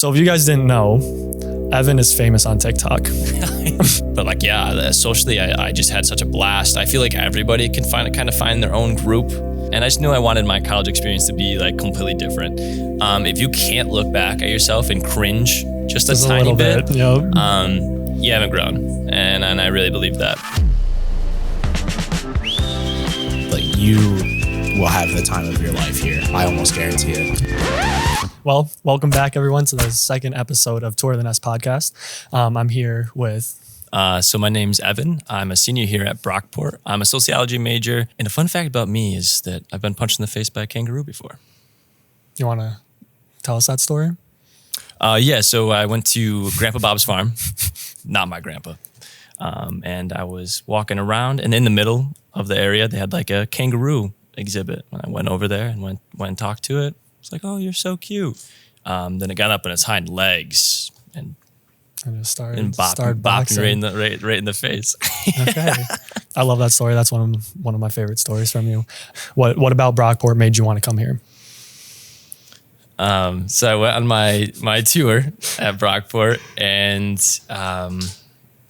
So if you guys didn't know, Evan is famous on TikTok. But socially, I just had such a blast. I feel like everybody can kind of find their own group. And I just knew I wanted my college experience to be like completely different. If you can't look back at yourself and cringe just a tiny bit, yep. You haven't grown. And I really believe that. Like, you will have the time of your life here. I almost guarantee it. Well, welcome back, everyone, to the second episode of Tour of the Nest podcast. I'm here with... So my name's Evan. I'm a senior here at Brockport. I'm a sociology major. And a fun fact about me is that I've been punched in the face by a kangaroo before. You want to tell us that story? So I went to Grandpa Bob's farm. Not my grandpa. And I was walking around, and in the middle of the area, they had like a kangaroo exhibit. And I went over there and went and talked to it. It's like, oh, you're so cute. Then it got up on its hind legs and just started bopping boxing. right in the face. Okay, I love that story. That's one of my favorite stories from you. What about Brockport made you want to come here? So I went on my tour at Brockport, and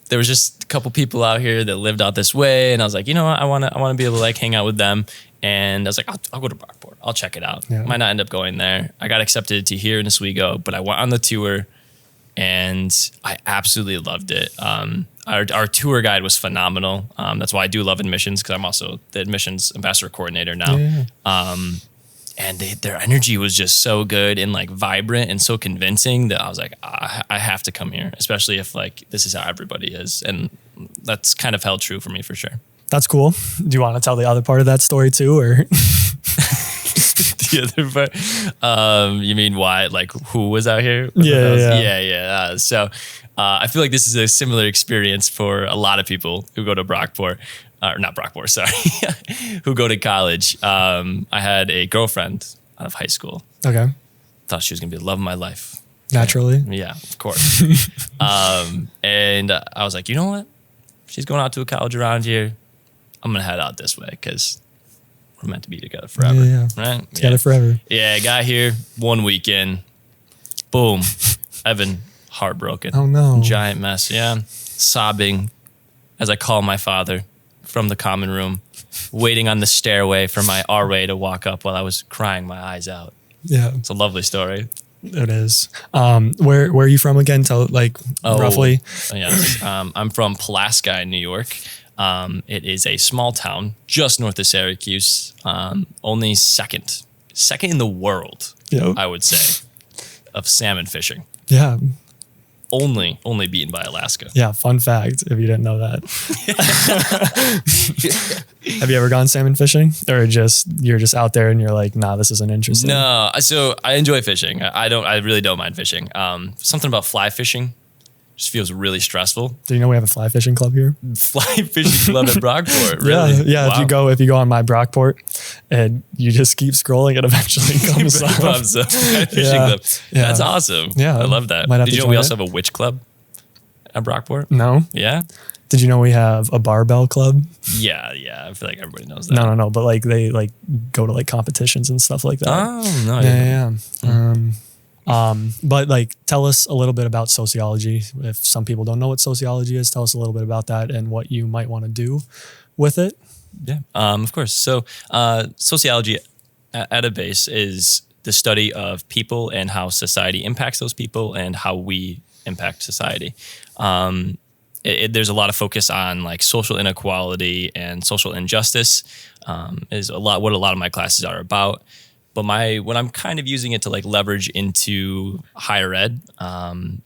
there was just a couple people out here that lived out this way, and I was like, you know what, I want to be able to like hang out with them. And I was like, I'll go to Brockport. I'll check it out. Yeah. Might not end up going there. I got accepted to here in Oswego, but I went on the tour, and I absolutely loved it. Our tour guide was phenomenal. That's why I do love admissions, because I'm also the admissions ambassador coordinator now. Yeah. And their energy was just so good and like vibrant and so convincing that I was like, I have to come here, especially if like this is how everybody is. And that's kind of held true for me for sure. That's cool. Do you want to tell the other part of that story too, or? The other part? You mean why? Like who was out here? Yeah. So I feel like this is a similar experience for a lot of people who go to Brockport. Not Brockport, sorry. Who go to college. I had a girlfriend out of high school. Okay. Thought she was going to be the love of my life. Naturally. Yeah, of course. And I was like, you know what? She's going out to a college around here. I'm going to head out this way because we're meant to be together forever. Yeah. Right? Together forever. Yeah, I got here one weekend. Boom. Evan, heartbroken. Oh, no. Giant mess. Yeah. Sobbing as I call my father from the common room, waiting on the stairway for my RA to walk up while I was crying my eyes out. Yeah. It's a lovely story. It is. Where are you from again? Tell roughly. Yes. I'm from Pulaski, New York. It is a small town just north of Syracuse. Only second in the world, yep. I would say, of salmon fishing. Yeah. Only beaten by Alaska. Yeah, fun fact, if you didn't know that. Have you ever gone salmon fishing? Or you're just out there and you're like, nah, this isn't interesting? No, so I enjoy fishing. I really don't mind fishing. Something about fly fishing just feels really stressful. Do you know we have a fly fishing club here? Fly fishing club at Brockport, really? Yeah. Wow. If you go on my Brockport and you just keep scrolling, it eventually comes up. Pops up. Fishing club. Yeah. That's awesome. Yeah. I love that. Did you know we also have a witch club at Brockport? No. Yeah? Did you know we have a barbell club? Yeah. I feel like everybody knows that. No. But like they like go to like competitions and stuff like that. Oh, no. Yeah. But like, tell us a little bit about sociology. If some people don't know what sociology is, tell us a little bit about that and what you might want to do with it. Yeah, of course. So sociology at a base is the study of people and how society impacts those people and how we impact society. There's a lot of focus on like social inequality and social injustice is what a lot of my classes are about. But when I'm kind of using it to like leverage into higher ed.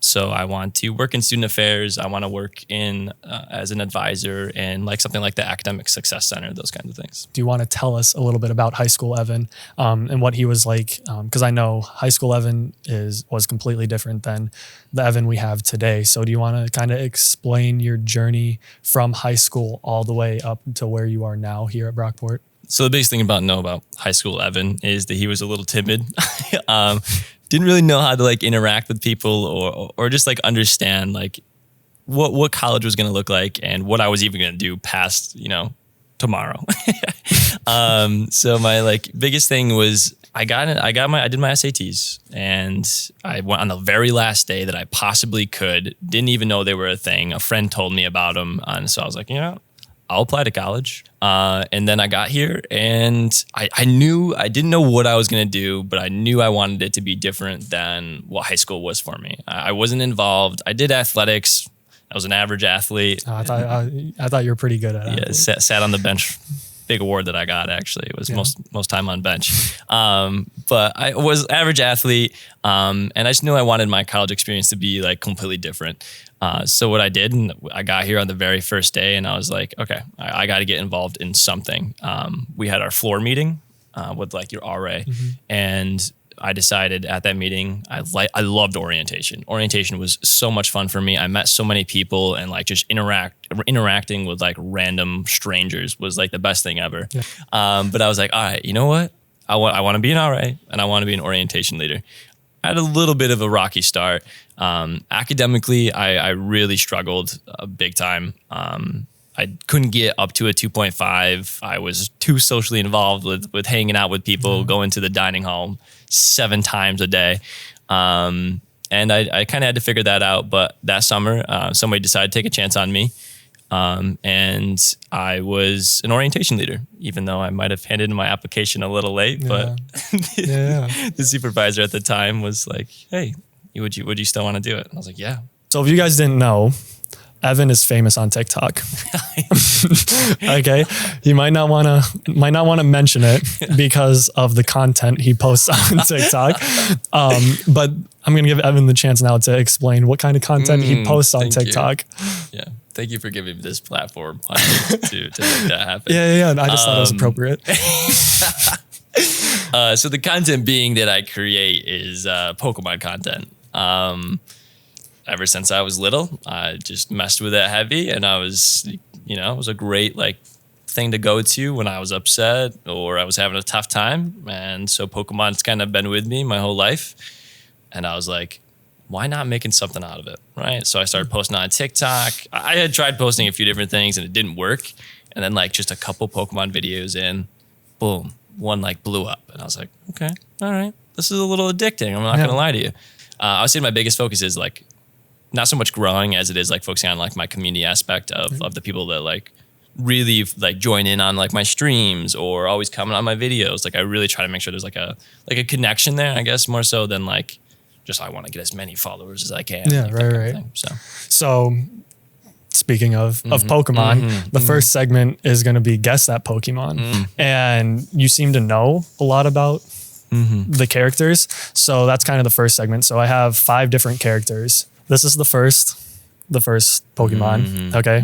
So I want to work in student affairs. I want to work in as an advisor in like something like the Academic Success Center, those kinds of things. Do you want to tell us a little bit about high school Evan and what he was like? Because I know high school Evan was completely different than the Evan we have today. So do you want to kind of explain your journey from high school all the way up to where you are now here at Brockport? So the biggest thing about high school Evan is that he was a little timid. Didn't really know how to like interact with people or just like understand like what college was going to look like and what I was even going to do past, tomorrow. So my like biggest thing was I did my SATs, and I went on the very last day that I possibly could. Didn't even know they were a thing. A friend told me about them, and so I was like, I'll apply to college. And then I got here, and I didn't know what I was going to do, but I knew I wanted it to be different than what high school was for me. I wasn't involved. I did athletics. I was an average athlete. I thought you were pretty good at it. Yeah, sat on the bench. Big award that I got, actually. It was most time on bench. But I was average athlete, and I just knew I wanted my college experience to be like completely different. So what I did, and I got here on the very first day, and I was like, okay, I got to get involved in something. We had our floor meeting with like your RA, and I decided at that meeting, I loved orientation. Orientation was so much fun for me. I met so many people, and like just interacting with like random strangers was like the best thing ever. Yeah. But I was like, all right, you know what? I want to be an RA, and I want to be an orientation leader. I had a little bit of a rocky start. Academically, I really struggled big time. I couldn't get up to a 2.5. I was too socially involved with hanging out with people, going to the dining hall 7 times a day. And I kind of had to figure that out. But that summer, somebody decided to take a chance on me. And I was an orientation leader, even though I might have handed in my application a little late. But the supervisor at the time was like, hey, would you still want to do it? And I was like, yeah. So if you guys didn't know, Evan is famous on TikTok. Okay, you might not want to mention it because of the content he posts on TikTok. But I'm gonna give Evan the chance now to explain what kind of content he posts on TikTok. Yeah, thank you for giving me this platform to make that happen. Yeah. I just thought it was appropriate. So the content being that I create is Pokemon content. Ever since I was little, I just messed with it heavy, and I was, it was a great like thing to go to when I was upset or I was having a tough time. And so Pokemon's kind of been with me my whole life. And I was like, why not making something out of it, right? So I started posting on TikTok. I had tried posting a few different things and it didn't work. And then like just a couple Pokemon videos in, boom, one like blew up. And I was like, okay, all right, this is a little addicting. I'm not gonna lie to you. I would say my biggest focus is like not so much growing as it is like focusing on like my community aspect of the people that like really like join in on like my streams or always comment on my videos. Like I really try to make sure there's like a connection there, I guess, more so than like just I want to get as many followers as I can. Yeah, like, right. So speaking of Pokemon, the first segment is going to be Guess That Pokemon. And you seem to know a lot about the characters. So that's kind of the first segment. So I have 5 different characters. This is the first Pokemon. Okay.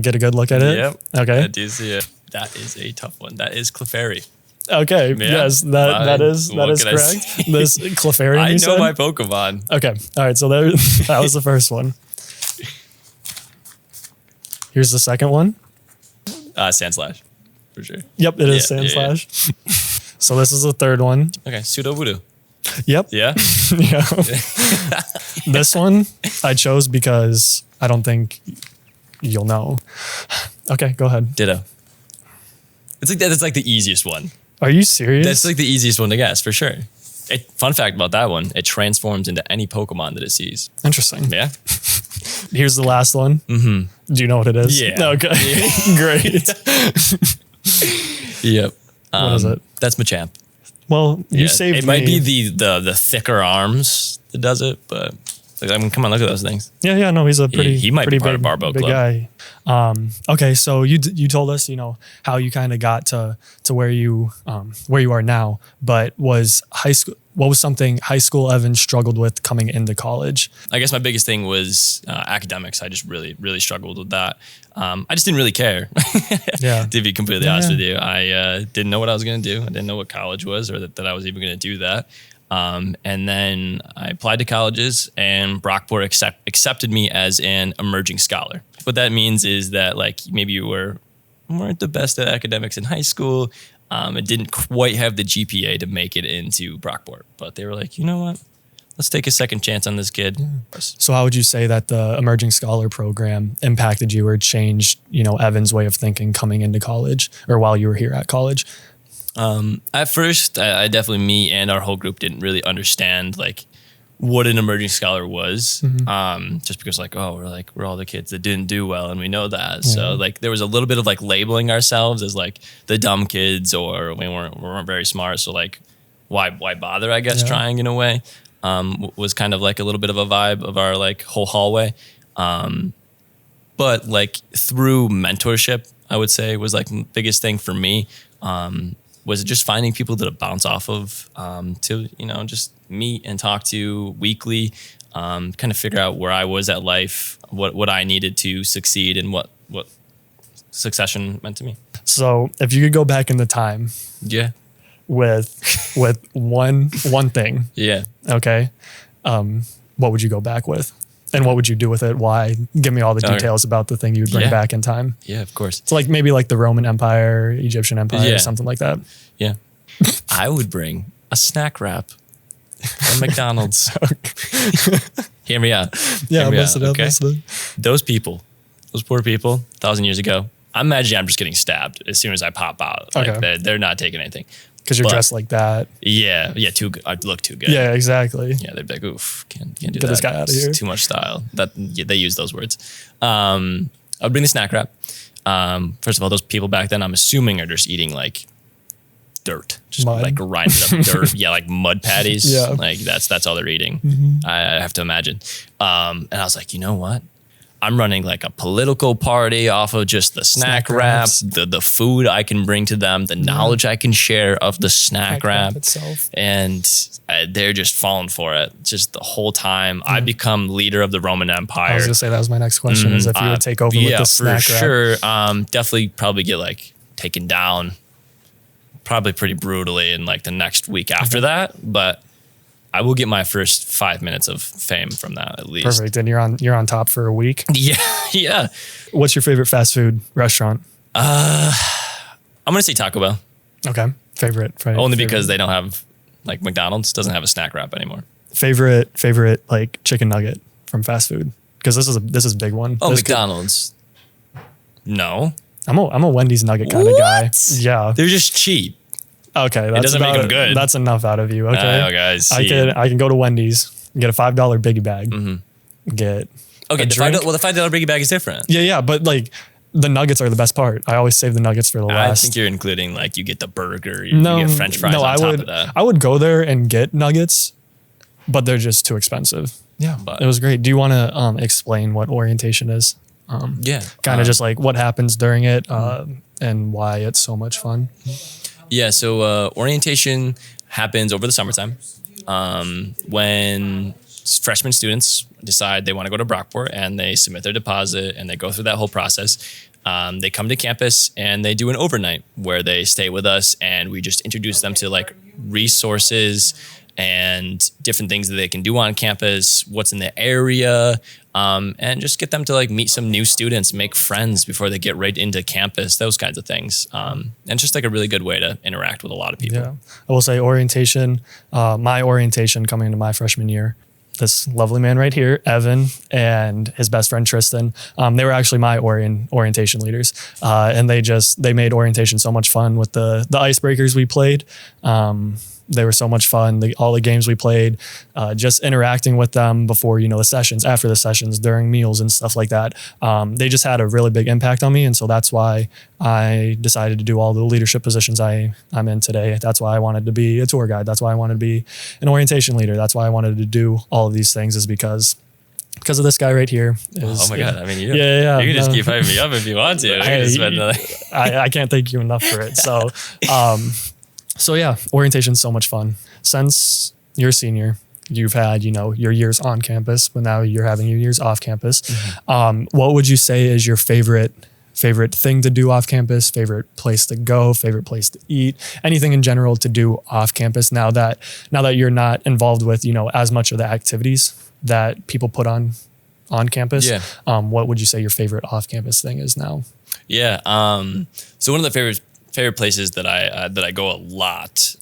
Get a good look at it. Yep. Okay. I do see it. That is a tough one. That is Clefairy. Okay. Yeah. Yes, that is correct. This Clefairy. I know my Pokemon. Okay. All right. So that was the first one. Here's the second one. Sandslash, for sure. Yep, it is Sandslash. Yeah. So this is the third one. Okay, Sudowoodo. Yep. Yeah? Yeah. This one I chose because I don't think you'll know. Okay, go ahead. Ditto. It's like that's like the easiest one. Are you serious? That's like the easiest one to guess, for sure. Fun fact about that one, it transforms into any Pokemon that it sees. Interesting. Yeah. Here's the last one. Do you know what it is? Yeah. Okay. Yeah. Great. Yep. What is it? That's Machamp. Well, you saved me. It might be the thicker arms that does it, but like, I mean, come on, look at those things. Yeah, no, he's a pretty he might pretty be part big, of Barbo big Club. Guy. Okay, so you told us, how you kind of got to where you are now, but was high school. What was something high school Evan struggled with coming into college? I guess my biggest thing was academics. I just really, really struggled with that. I just didn't really care, to be completely honest with you. I didn't know what I was going to do. I didn't know what college was or that I was even going to do that. And then I applied to colleges, and Brockport accepted me as an emerging scholar. What that means is that like maybe you weren't the best at academics in high school. It didn't quite have the GPA to make it into Brockport, but they were like, you know what? Let's take a second chance on this kid. Yeah. So how would you say that the Emerging Scholar program impacted you or changed, Evan's way of thinking coming into college or while you were here at college? At first, I definitely, me and our whole group didn't really understand like what an emerging scholar was. Just because we're all the kids that didn't do well, and we know that. So like there was a little bit of like labeling ourselves as like the dumb kids, or we weren't very smart. So like why bother? I guess trying in a way was kind of like a little bit of a vibe of our like whole hallway. But like through mentorship, I would say was like the biggest thing for me. Was just finding people to bounce off of, to, just meet and talk to weekly, kind of figure out where I was at life, what I needed to succeed, and what succession meant to me. So if you could go back in the time with one thing, okay, what would you go back with? And what would you do with it? Why? Give me all the details about the thing you would bring back in time. Yeah, of course. It's like maybe like the Roman Empire, Egyptian Empire, or something like that. Yeah. I would bring a snack wrap from McDonald's. Hear me out. Yeah, listen up. Those people, those poor people, 1,000 years ago, I imagine I'm just getting stabbed as soon as I pop out. Like they're not taking anything. Because you're dressed like that. Yeah, too good. I'd look too good. Yeah, exactly. Yeah, they'd be like, oof, can't do that. Get this guy out of here. It's too much style. They use those words. I would bring the snack wrap. First of all, those people back then, I'm assuming, are just eating like dirt, just mud. Like grinded up dirt. Yeah, like mud patties. Yeah, like that's all they're eating. I have to imagine. And I was like, you know what? I'm running like a political party off of just the snack wrap, the food I can bring to them, the knowledge I can share of the snack wrap itself. And they're just falling for it. Just the whole time. I become leader of the Roman Empire. I was gonna say that was my next question: is if you would take over with the snack wrap. For sure. Definitely probably get like taken down, probably pretty brutally in like the next week after that, but I will get my first 5 minutes of fame from that at least. Perfect. And you're on top for a week. Yeah. What's your favorite fast food restaurant? I'm gonna say Taco Bell. Okay. Favorite. Only because they don't have like McDonald's doesn't have a snack wrap anymore. Favorite like chicken nugget from fast food, because this is a big one. Oh, McDonald's. No. I'm a Wendy's nugget kind of guy. Yeah. They're just cheap. Okay, it doesn't make them good. That's enough out of you. Okay, I can go to Wendy's, get a $5 biggie bag, get the $5 biggie bag is different. Yeah, but like the nuggets are the best part. I always save the nuggets for the last. I think you're including like you get the burger, you get French fries on top of that. I would go there and get nuggets, but they're just too expensive. Yeah, but it was great. Do you want to explain what orientation is? Kind of just like what happens during it and why it's so much fun. Yeah, so orientation happens over the summertime when freshman students decide they want to go to Brockport and they submit their deposit and they go through that whole process. They come to campus and they do an overnight where they stay with us and we just introduce them to like resources and different things that they can do on campus, what's in the area, and just get them to like meet some new students, make friends before they get right into campus, those kinds of things. And it's just like a really good way to interact with a lot of people. Yeah, I will say orientation, my orientation coming into my freshman year, this lovely man right here, Evan, and his best friend Tristan, they were actually my orientation leaders, and they made orientation so much fun with the icebreakers we played. They were so much fun. All the games we played, just interacting with them before, the sessions, after the sessions, during meals and stuff like that. They just had a really big impact on me. And so that's why I decided to do all the leadership positions I'm in today. That's why I wanted to be a tour guide. That's why I wanted to be an orientation leader. That's why I wanted to do all of these things, is because of this guy right here. Oh my God. I mean, you can just keep hyping me up if you want to. I can't thank you enough for it. So, So yeah, orientation is so much fun. Since you're a senior, you've had, your years on campus, but now you're having your years off campus. What would you say is your favorite thing to do off campus, favorite place to go, favorite place to eat, anything in general to do off campus now that you're not involved with, as much of the activities that people put on campus? What would you say your favorite off campus thing is now? Yeah. So one of the favorite favorite places that I go a lot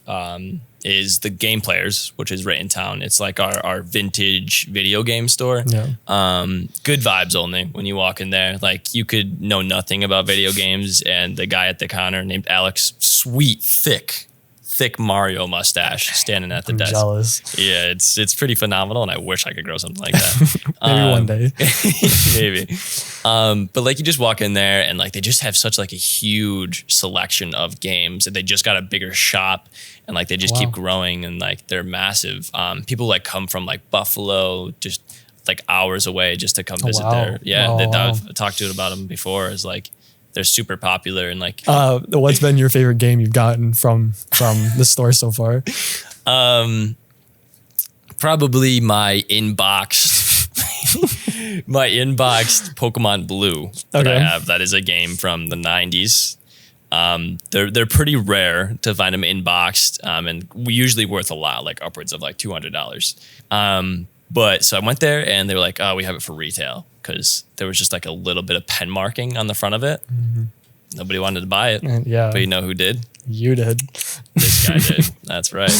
is the Game Players, which is right in town. It's like our vintage video game store. Yeah. Good vibes only when you walk in there. Like you could know nothing about video games, and the guy at the counter named Alex, sweet, thick Mario mustache standing at the I'm desk. jealous. Yeah, it's pretty phenomenal, and I wish I could grow something like that. Maybe one day. Maybe. But like you just walk in there and like they just have such like a huge selection of games, and they just got a bigger shop, and like they just keep growing, and like they're massive. People like come from like Buffalo, just like hours away just to come visit there. Yeah, I've talked to it about them before. Is like they're super popular, and like what's been your favorite game you've gotten from the store so far? Probably my inboxed Pokemon Blue that I have. That is a game from the 90s. They're pretty rare to find them inboxed, and usually worth a lot, like upwards of like $200. But so I went there and they were like, oh, we have it for retail, because there was just like a little bit of pen marking on the front of it. Mm-hmm. Nobody wanted to buy it. But you know who did? You did. This guy did. That's right.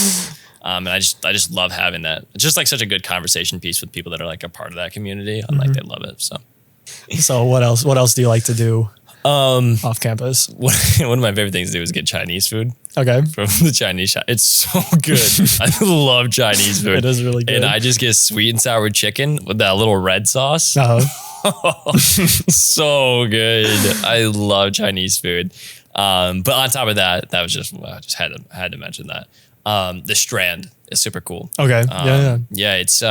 And I just love having that. It's just like such a good conversation piece with people that are like a part of that community. And like they love it. So what else do you like to do off campus? One of my favorite things to do is get Chinese food. Okay. From the Chinese shop. It's so good. I love Chinese food. It is really good. And I just get sweet and sour chicken with that little red sauce. So good. I love Chinese food. But on top of that, that was just, I just had to mention that. The Strand is super cool. Okay. Yeah, it's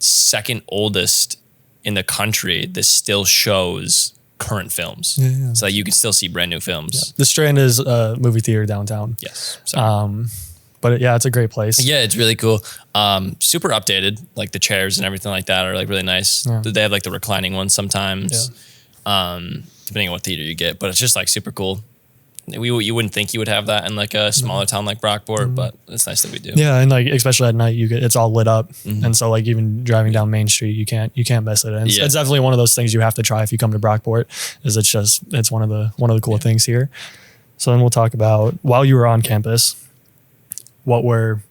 second oldest in the country that still shows current films. Yeah. So you can still see brand new films. Yeah. The Strand is a movie theater downtown. Yes. But yeah, it's a great place. Yeah, it's really cool. Super updated. Like the chairs and everything like that are like really nice. Yeah. They have like the reclining ones sometimes, depending on what theater you get. But it's just like super cool. You wouldn't think you would have that in like a smaller town like Brockport, but it's nice that we do. Yeah, and like especially at night, it's all lit up, and so like even driving down Main Street, you can't miss it. And it's definitely one of those things you have to try if you come to Brockport. It's one of the cool things here. So then we'll talk about, while you were on campus, what were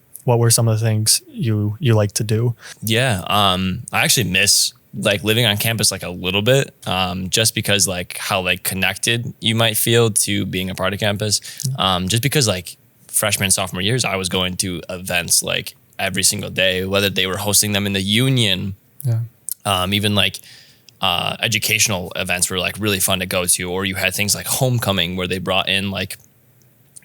some of the things you like to do? Yeah, I actually miss like living on campus like a little bit, just because like how like connected you might feel to being a part of campus. Just because like freshman, sophomore years, I was going to events like every single day, whether they were hosting them in the union, even like educational events were like really fun to go to, or you had things like homecoming where they brought in like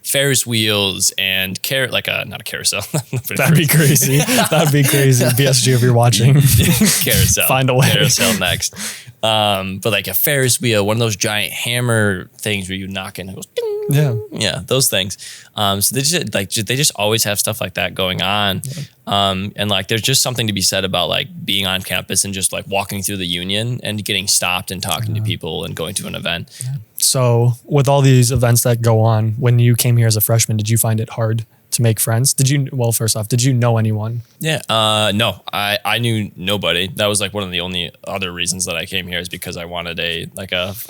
Ferris wheels and not a carousel. That'd be crazy. That'd be crazy. BSG, if you're watching, carousel. Find a way. Carousel next. But like a Ferris wheel, one of those giant hammer things where you knock in and it goes ding. Yeah, those things. So they just always have stuff like that going on. And like there's just something to be said about like being on campus and just like walking through the union and getting stopped and talking to people and going to an event. So with all these events that go on, when you came here as a freshman, did you find it hard to make friends? First off, did you know anyone? Yeah, no, I knew nobody. That was like one of the only other reasons that I came here, is because I wanted a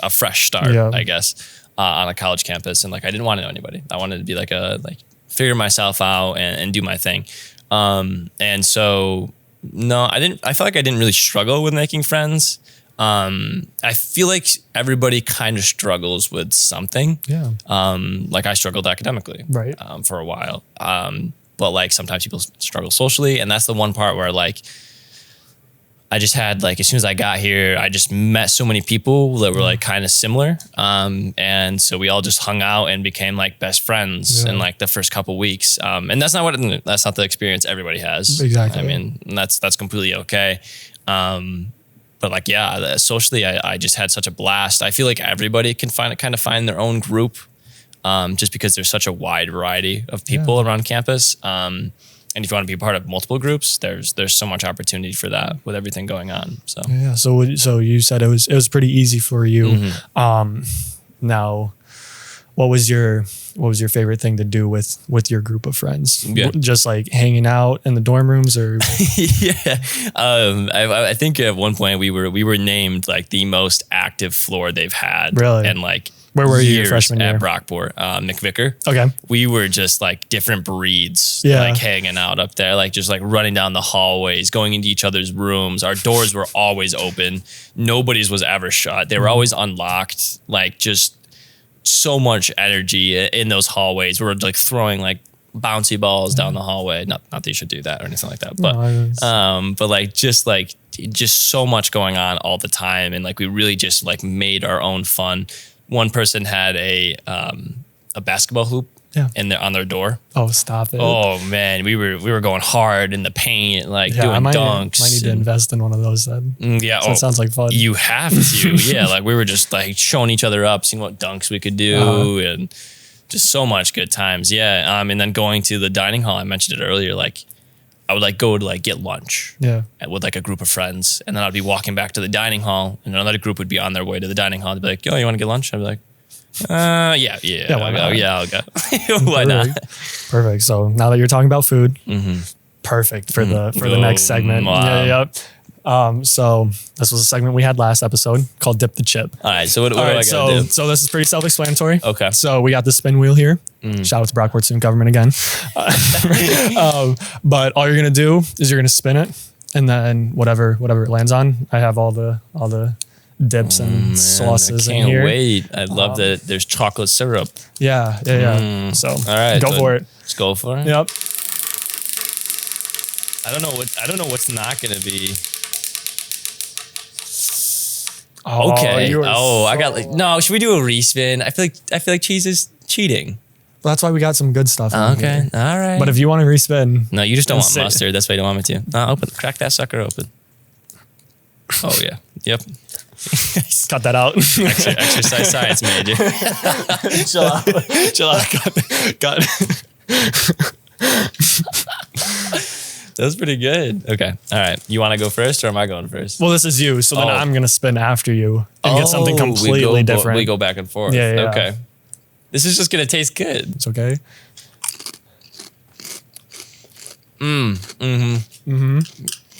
fresh start, I guess, on a college campus. And like, I didn't want to know anybody. I wanted to be figure myself out and do my thing. And so, no, I felt like I didn't really struggle with making friends. I feel like everybody kind of struggles with something. Yeah. Like I struggled academically, right, for a while. But like sometimes people struggle socially, and that's the one part where like I just had like, as soon as I got here, I just met so many people that were like kind of similar. And so we all just hung out and became like best friends in like the first couple weeks. And that's not the experience everybody has. Exactly. I mean, that's completely okay. But like, yeah, socially, I just had such a blast. I feel like everybody can find their own group, just because there's such a wide variety of people around campus. And if you want to be a part of multiple groups, there's so much opportunity for that with everything going on. So So you said it was pretty easy for you. Now, what was your favorite thing to do with your group of friends? Just like hanging out in the dorm rooms, or I think at one point we were named like the most active floor they've had. Really? And like Where were you your years freshman year? at Brockport, McVicker. Okay. We were just like different breeds, Yeah. like hanging out up there, like just like running down the hallways, going into each other's rooms. Our doors were always open. Nobody's was ever shut. They were always unlocked. Like just so much energy in those hallways. We were like throwing like bouncy balls down the hallway. Not that you should do that or anything like that, but like just so much going on all the time, and like we really just like made our own fun. One person had a basketball hoop on their door. Oh, stop it. Oh man, we were going hard in the paint, like doing I might dunks. need to invest in one of those then. Yeah, So it sounds like fun. You have to, yeah. Like we were just like showing each other up, seeing what dunks we could do, and just so much good times. Yeah, and then going to the dining hall. I mentioned it earlier. Like I would like go to like get lunch. Yeah. With like a group of friends, and then I'd be walking back to the dining hall, and another group would be on their way to the dining hall. They'd be like, "Yo, you want to get lunch?" I'd be like, yeah, why not? I'll go. Why not? Perfect. So now that you're talking about food, perfect for the next segment. Wow. So this was a segment we had last episode called Dip the Chip. All right, so what do I gotta do? So this is pretty self-explanatory. Okay. So we got the spin wheel here. Shout out to Brockport Student Government again. But all you're gonna do is you're gonna spin it, and then whatever it lands on, I have all the dips and sauces I in can't here. wait. I love that there's chocolate syrup. Yeah. So All right, go so for it. Let's go for it. Yep. I don't know what's not gonna be. Okay. I got like no. Should we do a respin? I feel like cheese is cheating. Well, that's why we got some good stuff. In Okay. here. All right. But if you want to respin, no, you just don't want That's it. mustard. That's why you don't want me to. No, crack that sucker open. Oh yeah. Yep. cut that out. Exercise science major. Chill out. Got That's pretty good. Okay. All right. You want to go first, or am I going first? Well, this is you, so then Oh. I'm gonna spin after you and get something completely different. We go back and forth. Yeah. Okay. This is just gonna taste good. It's okay.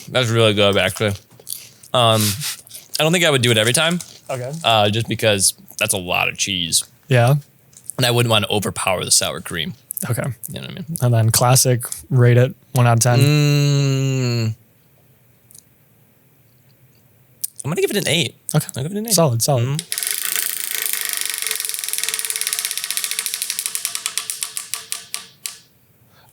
That's really good, actually. I don't think I would do it every time, Okay. just because that's a lot of cheese, Yeah. and I wouldn't want to overpower the sour cream. Okay. You know what I mean? And then classic, rate it 1 out of 10. I'm gonna give it an 8. Okay. I'll give it an 8. Solid.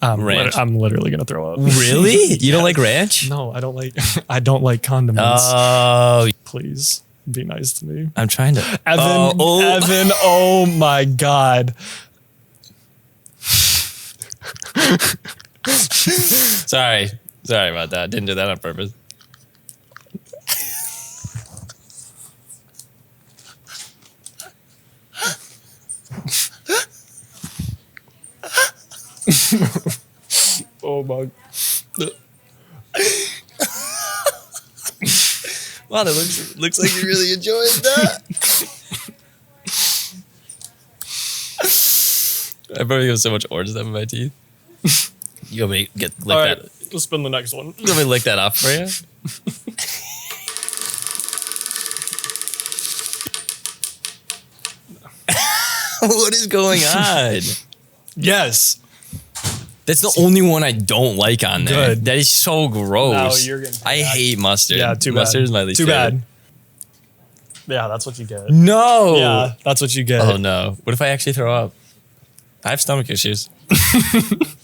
Ranch. I'm literally gonna throw up. Really? You don't like ranch? No, I don't like. I don't like condiments. Oh, Please be nice to me, I'm trying to. Evan. Evan. Oh my God. Sorry about that. Didn't do that on purpose. Oh my. Wow, that looks like you really enjoyed that. I probably have so much orange stuff in my teeth. You want me to lick All right. that? Let's spin the next one. You want me to lick that off for you? What is going on? Yes. That's the only one I don't like on there. Good. That is so gross. Now you're getting I hate mustard. Yeah. Too bad. Mustard is my least Too favorite. bad. Yeah, that's what you get. No. Yeah, that's what you get. Oh no. What if I actually throw up? I have stomach issues.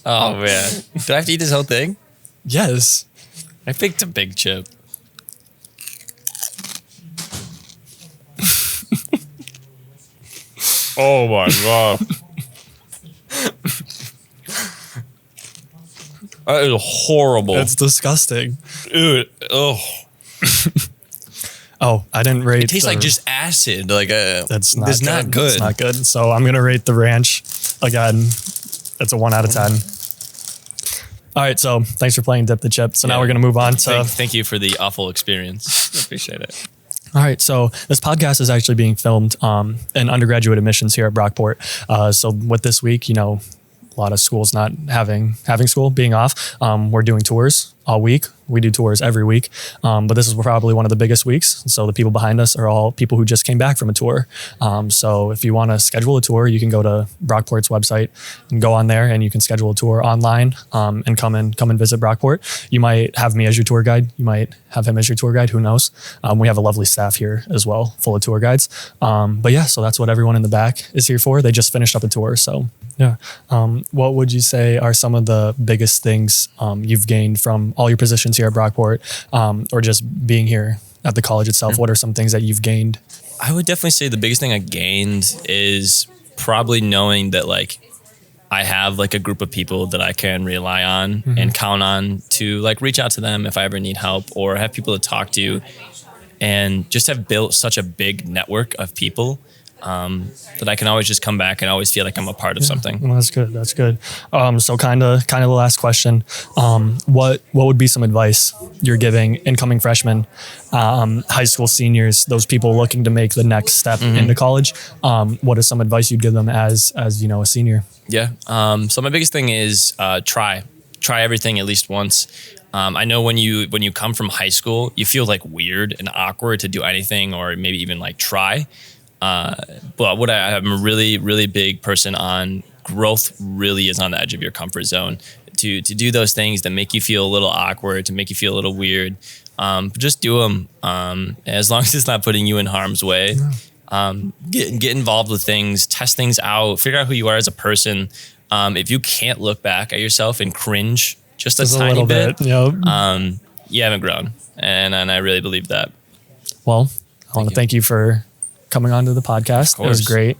Oh man. Do I have to eat this whole thing? Yes. I picked a big chip. Oh my god. That is horrible. It's disgusting. Dude, oh. Oh, I didn't rate. It tastes like just acid. Like That's not. it's good. not good. It's not good. So I'm gonna rate the ranch again. It's a 1 out of 10. All right. So thanks for playing Dip the Chip. So now Yeah. we're gonna move on to. Thank you for the awful experience. I appreciate it. All right, so this podcast is actually being filmed in undergraduate admissions here at Brockport. So with this week, a lot of schools not having school, being off, we're doing tours all week. We do tours every week, but this is probably one of the biggest weeks. So the people behind us are all people who just came back from a tour. So if you want to schedule a tour, you can go to Brockport's website and go on there, and you can schedule a tour online and come and visit Brockport. You might have me as your tour guide. You might have him as your tour guide. Who knows? We have a lovely staff here as well, full of tour guides. But yeah, so that's what everyone in the back is here for. They just finished up a tour. So yeah. What would you say are some of the biggest things you've gained from all your positions here at Brockport, or just being here at the college itself? What are some things that you've gained? I would definitely say the biggest thing I gained is probably knowing that like I have like a group of people that I can rely on and count on to like reach out to them if I ever need help, or have people to talk to, and just have built such a big network of people that I can always just come back and always feel like I'm a part of something. Well, that's good. That's good. So kind of the last question. What would be some advice you're giving incoming freshmen, high school seniors, those people looking to make the next step into college? What is some advice you'd give them as you know, a senior? Yeah. So my biggest thing is try everything at least once. I know when you come from high school, you feel like weird and awkward to do anything, or maybe even like try. But what I'm a really, really big person on, growth really is on the edge of your comfort zone. To do those things that make you feel a little awkward, to make you feel a little weird, but just do them. As long as it's not putting you in harm's way. Get involved with things, test things out, figure out who you are as a person. If you can't look back at yourself and cringe just a tiny bit, you haven't grown. And I really believe that. Well, I want to thank you for coming onto the podcast. It was great.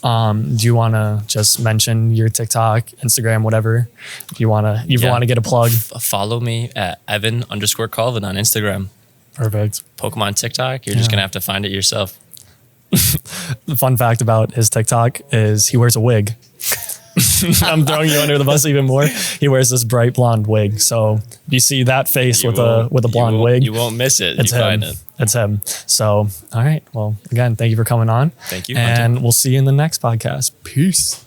Do you want to just mention your TikTok, Instagram, whatever? If you want to get a plug? Follow me at Evan_Colvin on Instagram. Perfect. Pokemon TikTok, you're just going to have to find it yourself. The fun fact about his TikTok is he wears a wig. I'm throwing you under the bus even more. He wears this bright blonde wig. So you see that face with a blonde wig. You won't miss it. It's him. It's him. So, all right. Well, again, thank you for coming on. Thank you. And we'll see you in the next podcast. Peace.